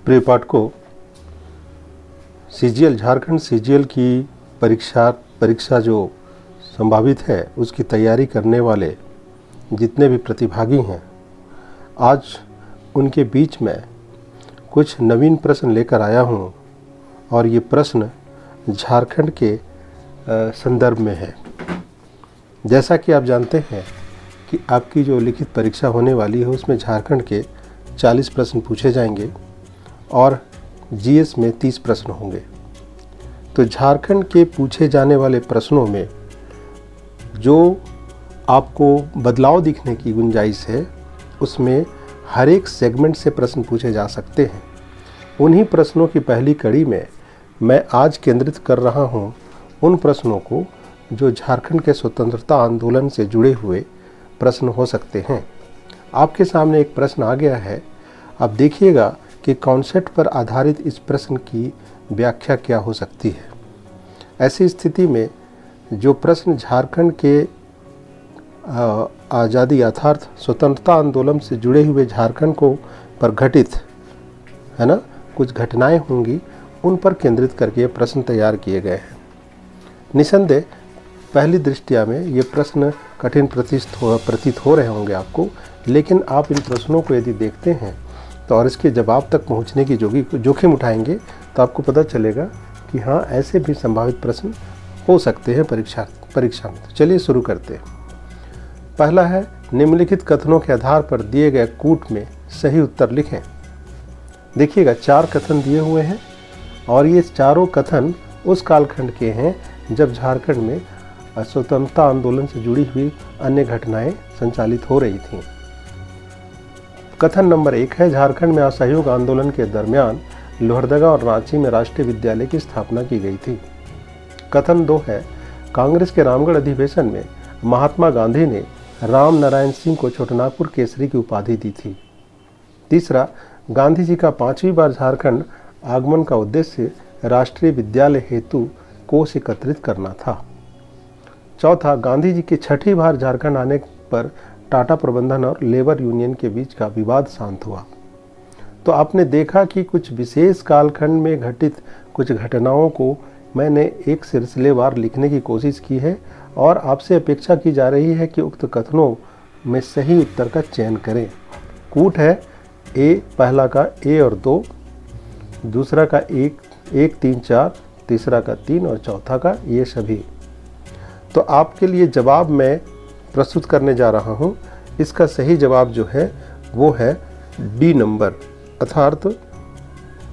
प्रिय पाठकों, CGL Jharkhand CGL की परीक्षा जो संभावित है उसकी तैयारी करने वाले जितने भी प्रतिभागी हैं, आज उनके बीच में कुछ नवीन प्रश्न लेकर आया हूं और ये प्रश्न झारखंड के संदर्भ में है। जैसा कि आप जानते हैं कि आपकी जो लिखित परीक्षा होने वाली है उसमें झारखंड के 40 प्रश्न पूछे जाएंगे और जीएस में 30 प्रश्न होंगे। तो झारखंड के पूछे जाने वाले प्रश्नों में जो आपको बदलाव दिखने की गुंजाइश है, उसमें हर एक सेगमेंट से प्रश्न पूछे जा सकते हैं। उन्हीं प्रश्नों की पहली कड़ी में मैं आज केंद्रित कर रहा हूं उन प्रश्नों को जो झारखंड के स्वतंत्रता आंदोलन से जुड़े हुए प्रश्न हो सकते हैं। आपके सामने एक प्रश्न आ गया है। अब देखिएगा कि कॉन्सेप्ट पर आधारित इस प्रश्न की व्याख्या क्या हो सकती है। ऐसी स्थिति में जो प्रश्न झारखंड के आज़ादी अर्थात स्वतंत्रता आंदोलन से जुड़े हुए झारखंड को पर घटित है ना कुछ घटनाएं होंगी, उन पर केंद्रित करके ये प्रश्न तैयार किए गए हैं। निसंदेह पहली दृष्टया में ये प्रश्न कठिन प्रतीत हो रहे होंगे आपको, लेकिन आप इन प्रश्नों को यदि देखते हैं तो और इसके जवाब तक पहुंचने की जोखिम उठाएंगे तो आपको पता चलेगा कि हाँ, ऐसे भी संभावित प्रश्न हो सकते हैं परीक्षा में। तो चलिए शुरू करते हैं। पहला है, निम्नलिखित कथनों के आधार पर दिए गए कूट में सही उत्तर लिखें। देखिएगा 4 कथन दिए हुए हैं और ये चारों कथन उस कालखंड के हैं जब झारखंड में स्वतंत्रता आंदोलन से जुड़ी हुई अन्य घटनाएं संचालित हो रही थीं। कथन नंबर 1 है, झारखंड में असहयोग आंदोलन के दरमियान लोहरदगा और रांची में राष्ट्रीय विद्यालय की स्थापना की गई थी। कथन 2 है, कांग्रेस के रामगढ़ अधिवेशन में महात्मा गांधी ने राम नारायण सिंह को छोटानागपुर केसरी की उपाधि दी थी। तीसरा, गांधी जी का 5वीं बार झारखंड आगमन का उद्देश्य राष्ट्रीय विद्यालय हेतु कोष एकत्रित करना था। चौथा, गांधी जी के 6ठी बार झारखंड आने पर टाटा प्रबंधन और लेबर यूनियन के बीच का विवाद शांत हुआ। तो आपने देखा कि कुछ विशेष कालखंड में घटित कुछ घटनाओं को मैंने एक सिलसिलेवार लिखने की कोशिश की है और आपसे अपेक्षा की जा रही है कि उक्त कथनों में सही उत्तर का चयन करें। कूट है ए, पहला का ए और 2, दूसरा का 1, 3, 4, तीसरा का 3 और चौथा का ये सभी। तो आपके लिए जवाब मैं प्रस्तुत करने जा रहा हूं। इसका सही जवाब जो है वो है डी नंबर, अर्थात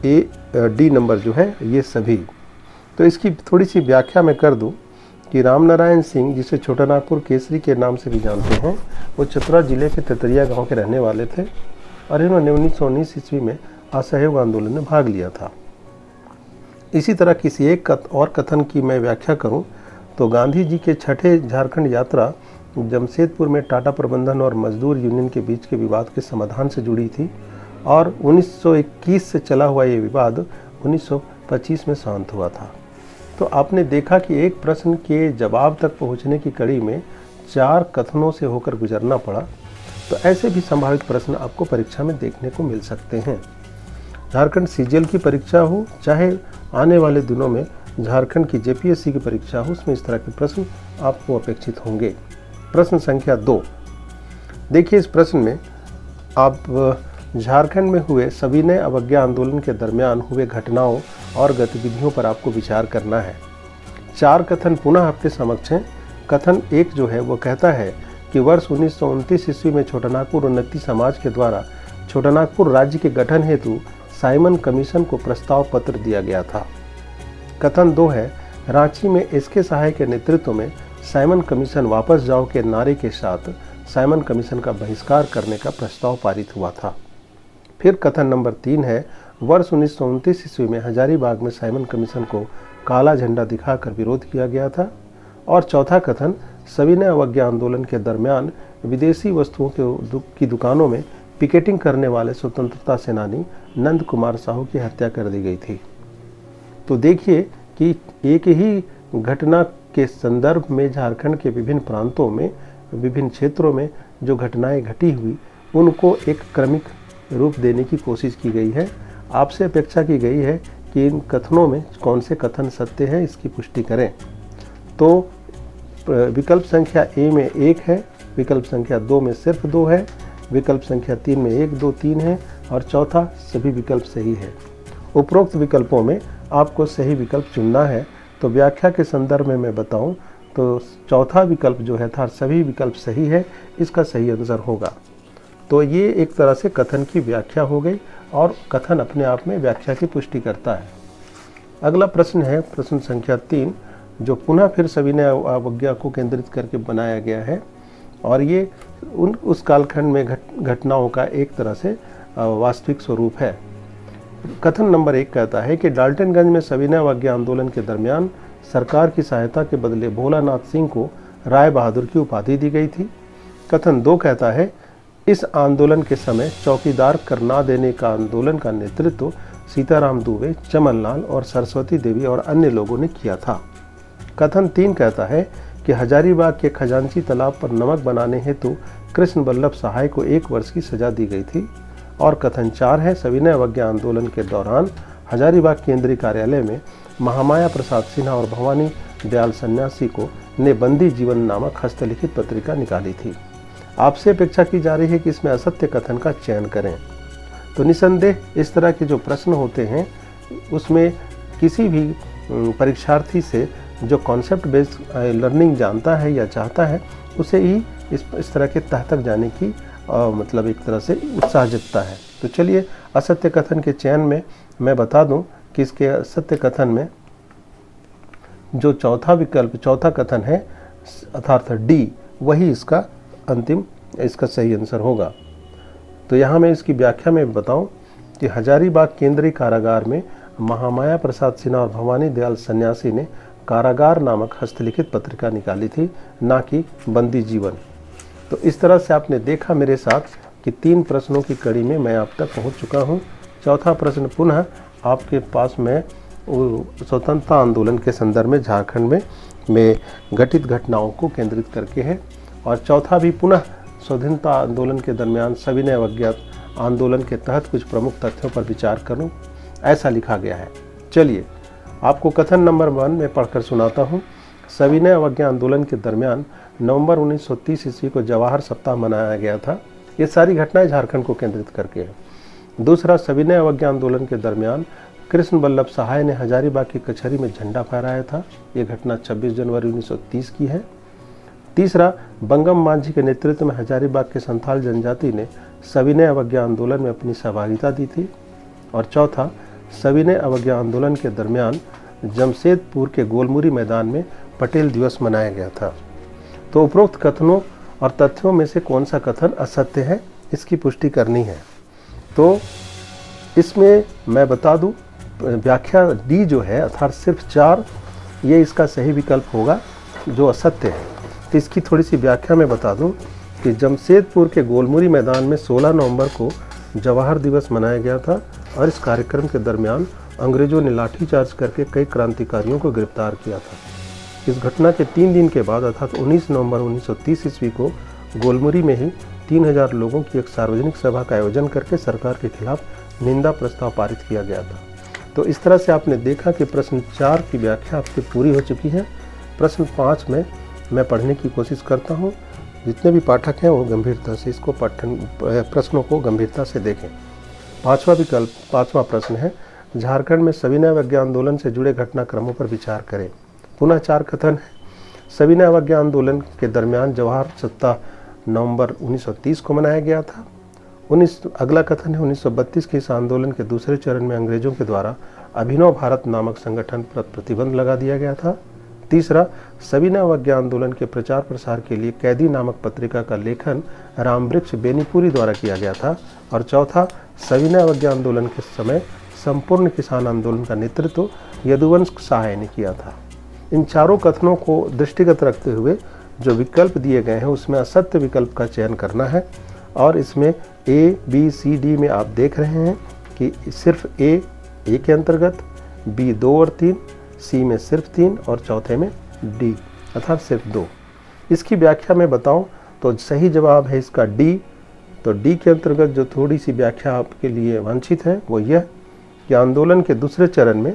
डी नंबर जो है ये सभी। तो इसकी थोड़ी सी व्याख्या मैं कर दूं कि राम नारायण सिंह, जिसे छोटानागपुर केसरी के नाम से भी जानते हैं, वो चतरा जिले के तेतरिया गांव के रहने वाले थे और इन्होंने 1919 ईस्वी में असहयोग आंदोलन में भाग लिया था। इसी तरह किसी एक और कथन की मैं व्याख्या करूं तो गांधी जी के 6ठे झारखंड यात्रा जमशेदपुर में टाटा प्रबंधन और मजदूर यूनियन के बीच के विवाद के समाधान से जुड़ी थी और 1921 से चला हुआ ये विवाद 1925 में शांत हुआ था। तो आपने देखा कि एक प्रश्न के जवाब तक पहुंचने की कड़ी में 4 कथनों से होकर गुजरना पड़ा। तो ऐसे भी संभावित प्रश्न आपको परीक्षा में देखने को मिल सकते हैं। झारखंड सीजीएल की परीक्षा हो, चाहे आने वाले दिनों में झारखंड की जेपीएससी की परीक्षा हो, उसमें इस तरह के प्रश्न आपको अपेक्षित होंगे। प्रश्न संख्या 2, देखिए इस प्रश्न में आप झारखंड में हुए सविनय अवज्ञा आंदोलन के दरमियान हुए घटनाओं और गतिविधियों पर आपको विचार करना है। 4 कथन पुनः आपके समक्ष हैं। कथन 1 जो है वो कहता है कि वर्ष 1929 ईस्वी में छोटानागपुर उन्नति समाज के द्वारा छोटानागपुर राज्य के गठन हेतु साइमन कमीशन को प्रस्ताव पत्र दिया गया था। कथन 2 है, रांची में एसके सहाय के नेतृत्व में साइमन कमीशन वापस जाओ के नारे के साथ साइमन कमीशन का बहिष्कार करने का प्रस्ताव पारित हुआ था। फिर कथन नंबर 3 है, वर्ष 1929 ईस्वी में हजारीबाग में साइमन कमीशन को काला झंडा दिखाकर विरोध किया गया था। और चौथा कथन, सविनय अवज्ञा आंदोलन के दरमियान विदेशी वस्तुओं की दुकानों में पिकेटिंग करने वाले स्वतंत्रता सेनानी नंद कुमार साहू की हत्या कर दी गई थी। तो देखिए कि एक ही घटना के संदर्भ में झारखंड के विभिन्न प्रांतों में, विभिन्न क्षेत्रों में जो घटनाएं घटी हुई, उनको एक क्रमिक रूप देने की कोशिश की गई है। आपसे अपेक्षा की गई है कि इन कथनों में कौन से कथन सत्य हैं इसकी पुष्टि करें। तो विकल्प संख्या ए में 1 है, विकल्प संख्या 2 में सिर्फ 2 है, विकल्प संख्या 3 में 1, 2, 3 है और चौथा सभी विकल्प सही है। उपरोक्त विकल्पों में आपको सही विकल्प चुनना है। तो व्याख्या के संदर्भ में मैं बताऊं तो चौथा विकल्प जो है था सभी विकल्प सही है, इसका सही आंसर होगा। तो ये एक तरह से कथन की व्याख्या हो गई और कथन अपने आप में व्याख्या की पुष्टि करता है। अगला प्रश्न है प्रश्न संख्या 3, जो पुनः फिर सविनय अवज्ञा को केंद्रित करके बनाया गया है और ये उस कालखंड में घटनाओं का एक तरह से वास्तविक स्वरूप है। कथन नंबर 1 कहता है कि डाल्टनगंज में सविनय अवज्ञा आंदोलन के दरमियान सरकार की सहायता के बदले भोलानाथ सिंह को राय बहादुर की उपाधि दी गई थी। कथन 2 कहता है इस आंदोलन के समय चौकीदार कर ना देने का आंदोलन का नेतृत्व सीताराम दुबे, चमनलाल और सरस्वती देवी और अन्य लोगों ने किया था। कथन 3 कहता है कि हजारीबाग के खजांची तालाब पर नमक बनाने हेतु कृष्ण बल्लभ सहाय को 1 वर्ष की सजा दी गई थी। और कथन 4 है सविनय अवज्ञा आंदोलन के दौरान हजारीबाग केंद्रीय कार्यालय में महामाया प्रसाद सिन्हा और भवानी दयाल सन्यासी को ने बंदी जीवन नामक हस्तलिखित पत्रिका निकाली थी। आपसे अपेक्षा की जा रही है कि इसमें असत्य कथन का चयन करें। तो निसंदेह इस तरह के जो प्रश्न होते हैं उसमें किसी भी परीक्षार्थी से जो कॉन्सेप्ट बेस्ड लर्निंग जानता है या चाहता है उसे ही इस तरह के तह तक जाने की मतलब एक तरह से उत्साह जगता है। तो चलिए असत्य कथन के चयन में मैं बता दूं कि इसके असत्य कथन में जो चौथा कथन है अर्थात डी, वही इसका अंतिम इसका सही आंसर होगा। तो यहाँ मैं इसकी व्याख्या में बताऊं कि हजारीबाग केंद्रीय कारागार में महामाया प्रसाद सिन्हा और भवानी दयाल सन्यासी ने कारागार नामक हस्तलिखित पत्रिका निकाली थी, ना कि बंदी जीवन। तो इस तरह से आपने देखा मेरे साथ कि 3 प्रश्नों की कड़ी में मैं आप तक पहुंच चुका हूं। चौथा प्रश्न पुनः आपके पास में स्वतंत्रता आंदोलन के संदर्भ में झारखंड में घटित घटनाओं को केंद्रित करके है और चौथा भी पुनः स्वाधीनता आंदोलन के दरमियान सविनय अवज्ञा आंदोलन के तहत कुछ प्रमुख तथ्यों पर विचार करूं, ऐसा लिखा गया है। चलिए आपको कथन नंबर 1 में पढ़कर सुनाता हूं। सविनय अवज्ञा आंदोलन के दरमियान नवंबर 1930 ईस्वी को जवाहर सप्ताह मनाया गया था। ये सारी घटनाएं झारखंड को केंद्रित करके है। दूसरा, सविनय अवज्ञा आंदोलन के दरमियान कृष्ण बल्लभ सहाय ने हजारीबाग की कचहरी में झंडा फहराया था। ये घटना 26 जनवरी 1930 की है। तीसरा, बंगम मांझी के नेतृत्व में हजारीबाग के संथाल जनजाति ने सविनय अवज्ञा आंदोलन में अपनी सहभागिता दी थी। और चौथा, सविनय अवज्ञा आंदोलन के दरमियान जमशेदपुर के गोलमुरी मैदान में पटेल दिवस मनाया गया था। तो उपरोक्त कथनों और तथ्यों में से कौन सा कथन असत्य है, इसकी पुष्टि करनी है। तो इसमें मैं बता दूं व्याख्या डी जो है अर्थात सिर्फ 4, ये इसका सही विकल्प होगा जो असत्य है। तो इसकी थोड़ी सी व्याख्या में बता दूं कि जमशेदपुर के गोलमुरी मैदान में 16 नवंबर को जवाहर दिवस मनाया गया था और इस कार्यक्रम के दरमियान अंग्रेजों ने लाठीचार्ज करके कई क्रांतिकारियों को गिरफ्तार किया था। इस घटना के 3 दिन के बाद अर्थात 19 नवंबर 1930 ईस्वी को गोलमुरी में ही 3000 लोगों की एक सार्वजनिक सभा का आयोजन करके सरकार के खिलाफ निंदा प्रस्ताव पारित किया गया था। तो इस तरह से आपने देखा कि प्रश्न 4 की व्याख्या आपकी पूरी हो चुकी है। प्रश्न 5 में मैं पढ़ने की कोशिश करता हूँ। जितने भी पाठक हैं वो गंभीरता से इसको प्रश्नों को गंभीरता से देखें। 5वां प्रश्न है, झारखंड में सविनय अवज्ञा आंदोलन से जुड़े घटनाक्रमों पर विचार करें। पुनः 4 कथन है। सविनय अवज्ञा आंदोलन के दरमियान जवाहर सप्ताह नवंबर 1930 को मनाया गया था। अगला कथन है 1932 के इस आंदोलन के दूसरे चरण में अंग्रेजों के द्वारा अभिनव भारत नामक संगठन पर प्रतिबंध लगा दिया गया था। तीसरा, सविनय अवज्ञा आंदोलन के प्रचार प्रसार के लिए कैदी नामक पत्रिका का लेखन रामवृक्ष बेनीपुरी द्वारा किया गया था। और चौथा, सविनय अवज्ञा आंदोलन के समय संपूर्ण किसान आंदोलन का नेतृत्व यदुवंश सहाय ने किया था। इन चारों कथनों को दृष्टिगत रखते हुए जो विकल्प दिए गए हैं उसमें असत्य विकल्प का चयन करना है। और इसमें ए, बी, सी, डी में आप देख रहे हैं कि सिर्फ ए के अंतर्गत, बी 2 और 3, सी में सिर्फ 3 और चौथे में डी अर्थात सिर्फ 2। इसकी व्याख्या में बताऊं तो सही जवाब है इसका डी। तो डी के अंतर्गत जो थोड़ी सी व्याख्या आपके लिए वांछित है वो यह कि आंदोलन के दूसरे चरण में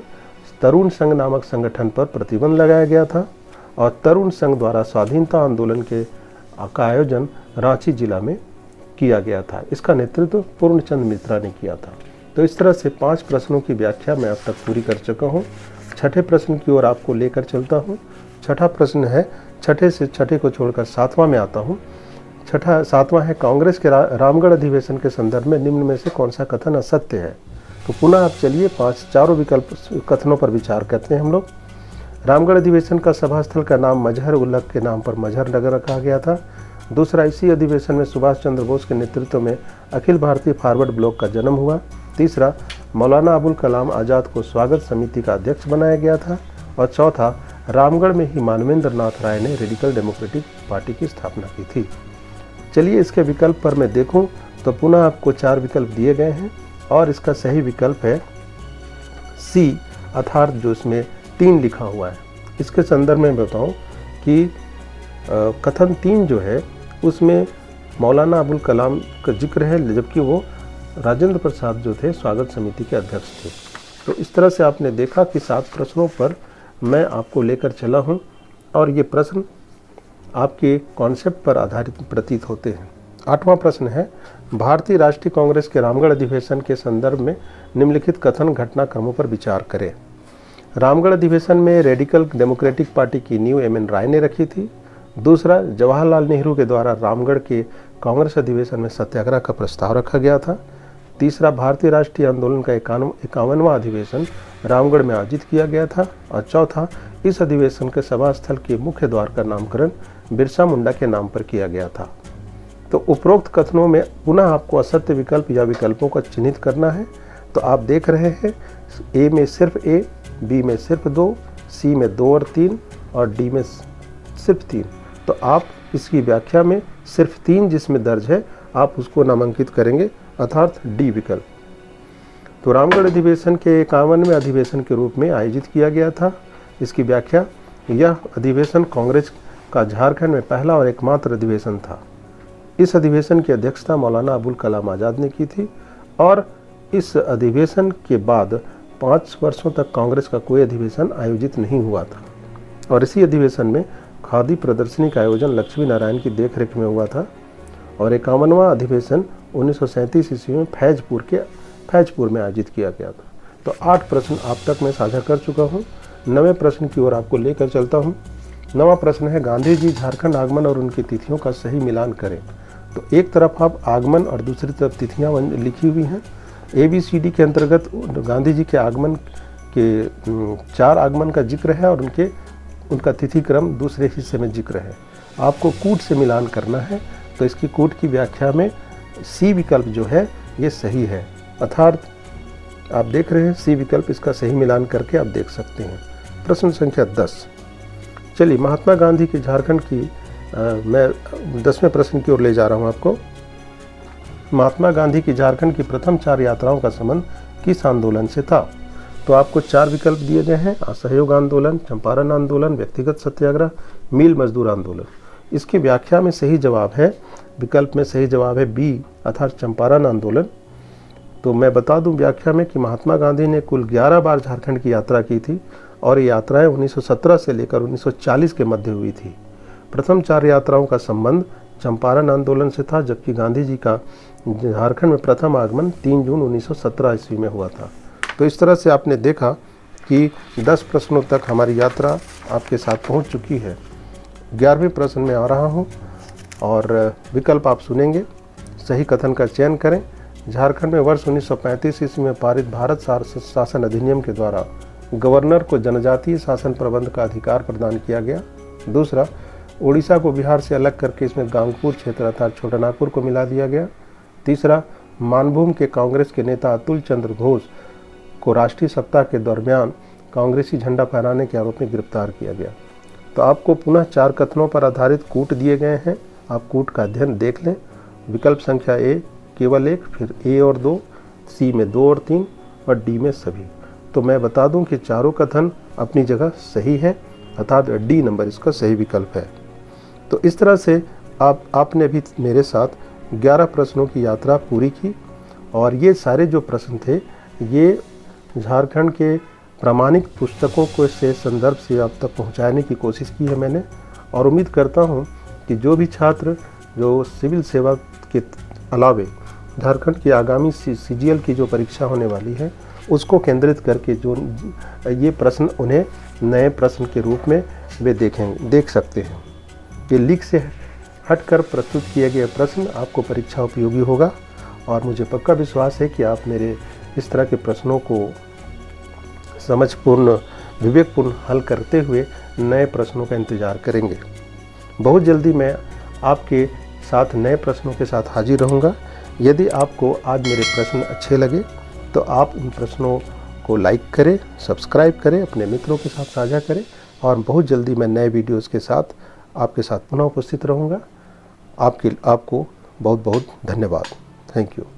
तरुण संघ नामक संगठन पर प्रतिबंध लगाया गया था और तरुण संघ द्वारा स्वाधीनता आंदोलन का आयोजन रांची जिला में किया गया था। इसका नेतृत्व पूर्णचंद मिश्रा ने किया था। तो इस तरह से 5 प्रश्नों की व्याख्या मैं अब तक पूरी कर चुका हूँ। छठे प्रश्न की ओर आपको लेकर चलता हूँ। छठा प्रश्न है, छठे को छोड़कर 7वां में आता हूँ। 7वां है, कांग्रेस के रामगढ़ अधिवेशन के संदर्भ में निम्न में से कौन सा कथन असत्य है। तो पुनः आप चलिए चारों विकल्प कथनों पर विचार करते हैं हम लोग। रामगढ़ अधिवेशन का सभास्थल का नाम मजहर उल्लक के नाम पर मजहर नगर रखा गया था। दूसरा, इसी अधिवेशन में सुभाष चंद्र बोस के नेतृत्व में अखिल भारतीय फॉरवर्ड ब्लॉक का जन्म हुआ। तीसरा, मौलाना अबुल कलाम आज़ाद को स्वागत समिति का अध्यक्ष बनाया गया था। और चौथा, रामगढ़ में ही मानवेंद्र नाथ राय ने रेडिकल डेमोक्रेटिक पार्टी की स्थापना की थी। चलिए इसके विकल्प पर मैं देखूं तो पुनः आपको 4 विकल्प दिए गए हैं और इसका सही विकल्प है सी, अर्थात जो इसमें 3 लिखा हुआ है। इसके संदर्भ में बताऊं कि कथन 3 जो है उसमें मौलाना अबुल कलाम का जिक्र है, जबकि वो राजेंद्र प्रसाद जो थे स्वागत समिति के अध्यक्ष थे। तो इस तरह से आपने देखा कि 7 प्रश्नों पर मैं आपको लेकर चला हूं और ये प्रश्न आपके कॉन्सेप्ट पर आधारित प्रतीत होते हैं। 8वां प्रश्न है, भारतीय राष्ट्रीय कांग्रेस के रामगढ़ अधिवेशन के संदर्भ में निम्नलिखित कथन घटनाक्रमों पर विचार करें। रामगढ़ अधिवेशन में रेडिकल डेमोक्रेटिक पार्टी की नींव एम.एन. राय ने रखी थी। दूसरा, जवाहरलाल नेहरू के द्वारा रामगढ़ के कांग्रेस अधिवेशन में सत्याग्रह का प्रस्ताव रखा गया था। तीसरा, भारतीय राष्ट्रीय आंदोलन का 51वां अधिवेशन रामगढ़ में आयोजित किया गया था। और चौथा, इस अधिवेशन के सभा स्थल के मुख्य द्वार का नामकरण बिरसा मुंडा के नाम पर किया गया था। तो उपरोक्त कथनों में पुनः आपको असत्य विकल्प या विकल्पों को चिन्हित करना है। तो आप देख रहे हैं ए में सिर्फ ए, बी में सिर्फ 2, सी में 2 और 3 और डी में सिर्फ 3। तो आप इसकी व्याख्या में सिर्फ 3 जिसमें दर्ज है आप उसको नामांकित करेंगे, अर्थात डी विकल्प। तो रामगढ़ अधिवेशन के 51वें अधिवेशन के रूप में आयोजित किया गया था। इसकी व्याख्या, यह अधिवेशन कांग्रेस का झारखंड में पहला और एकमात्र अधिवेशन था। इस अधिवेशन की अध्यक्षता मौलाना अबुल कलाम आज़ाद ने की थी और इस अधिवेशन के बाद 5 वर्षों तक कांग्रेस का कोई अधिवेशन आयोजित नहीं हुआ था। और इसी अधिवेशन में खादी प्रदर्शनी का आयोजन लक्ष्मी नारायण की देखरेख में हुआ था। और 51वां अधिवेशन 1937 ईस्वी में फैजपुर में आयोजित किया गया था। तो 8 प्रश्न आप तक मैं साझा कर चुका हूँ। 9वें प्रश्न की ओर आपको लेकर चलता हूँ। 9वां प्रश्न है, गांधी जी झारखंड आगमन और उनकी तिथियों का सही मिलान करें। तो एक तरफ आप आगमन और दूसरी तरफ तिथियाँ लिखी हुई हैं। ABCD के अंतर्गत गांधी जी के आगमन के 4 आगमन का जिक्र है और उनका तिथि क्रम दूसरे हिस्से में जिक्र है। आपको कूट से मिलान करना है। तो इसकी कूट की व्याख्या में सी विकल्प जो है ये सही है, अर्थात आप देख रहे हैं सी विकल्प, इसका सही मिलान करके आप देख सकते हैं। प्रश्न संख्या 10। चलिए महात्मा गांधी की झारखंड की मैं 10वें प्रश्न की ओर ले जा रहा हूँ आपको। महात्मा गांधी की झारखंड की प्रथम 4 यात्राओं का संबंध किस आंदोलन से था। तो आपको 4 विकल्प दिए गए हैं, असहयोग आंदोलन, चंपारण आंदोलन, व्यक्तिगत सत्याग्रह, मील मजदूर आंदोलन। इसकी व्याख्या में सही जवाब है, विकल्प में सही जवाब है बी, अर्थात चंपारण आंदोलन। तो मैं बता दूं व्याख्या में कि महात्मा गांधी ने कुल 11 बार झारखंड की यात्रा की थी और ये यात्राएं 1917 से लेकर 1940 के मध्य हुई थी। प्रथम 4 यात्राओं का संबंध चंपारण आंदोलन से था, जबकि गांधी जी का झारखंड में प्रथम आगमन 3 जून 1917 ईस्वी में हुआ था। तो इस तरह से आपने देखा कि 10 प्रश्नों तक हमारी यात्रा आपके साथ पहुंच चुकी है। 11वें प्रश्न में आ रहा हूं और विकल्प आप सुनेंगे, सही कथन का चयन करें। झारखंड में वर्ष 1935 ईस्वी में पारित भारत शासन अधिनियम के द्वारा गवर्नर को जनजातीय शासन प्रबंध का अधिकार प्रदान किया गया। दूसरा, उड़ीसा को बिहार से अलग करके इसमें गांगपुर क्षेत्र अर्थात छोटा नागपुर को मिला दिया गया। तीसरा, मानभूम के कांग्रेस के नेता अतुल चंद्र घोष को राष्ट्रीय सप्ताह के दरमियान कांग्रेसी झंडा फहराने के आरोप में गिरफ्तार किया गया। तो आपको पुनः 4 कथनों पर आधारित कूट दिए गए हैं, आप कूट का अध्ययन देख लें। विकल्प संख्या ए केवल 1, फिर ए और 2, सी में 2 और 3 और डी में सभी। तो मैं बता दूं कि चारों कथन अपनी जगह सही है, अर्थात डी नंबर इसका सही विकल्प है। तो इस तरह से आपने भी मेरे साथ 11 प्रश्नों की यात्रा पूरी की और ये सारे जो प्रश्न थे ये झारखंड के प्रामाणिक पुस्तकों को से संदर्भ से आप तक पहुंचाने की कोशिश की है मैंने, और उम्मीद करता हूं कि जो भी छात्र जो सिविल सेवा के अलावे झारखंड की आगामी CGL की जो परीक्षा होने वाली है उसको केंद्रित करके जो ये प्रश्न उन्हें नए प्रश्न के रूप में वे देख सकते हैं। ये लीक से हटकर प्रस्तुत किए गए प्रश्न आपको परीक्षा उपयोगी होगा, और मुझे पक्का विश्वास है कि आप मेरे इस तरह के प्रश्नों को समझपूर्ण विवेकपूर्ण हल करते हुए नए प्रश्नों का इंतज़ार करेंगे। बहुत जल्दी मैं आपके साथ नए प्रश्नों के साथ हाजिर रहूँगा। यदि आपको आज मेरे प्रश्न अच्छे लगे तो आप उन प्रश्नों को लाइक करें, सब्सक्राइब करें, अपने मित्रों के साथ साझा करें, और बहुत जल्दी मैं नए वीडियोज़ के साथ आपके साथ पुनः उपस्थित रहूँगा। आपको बहुत बहुत धन्यवाद। Thank you.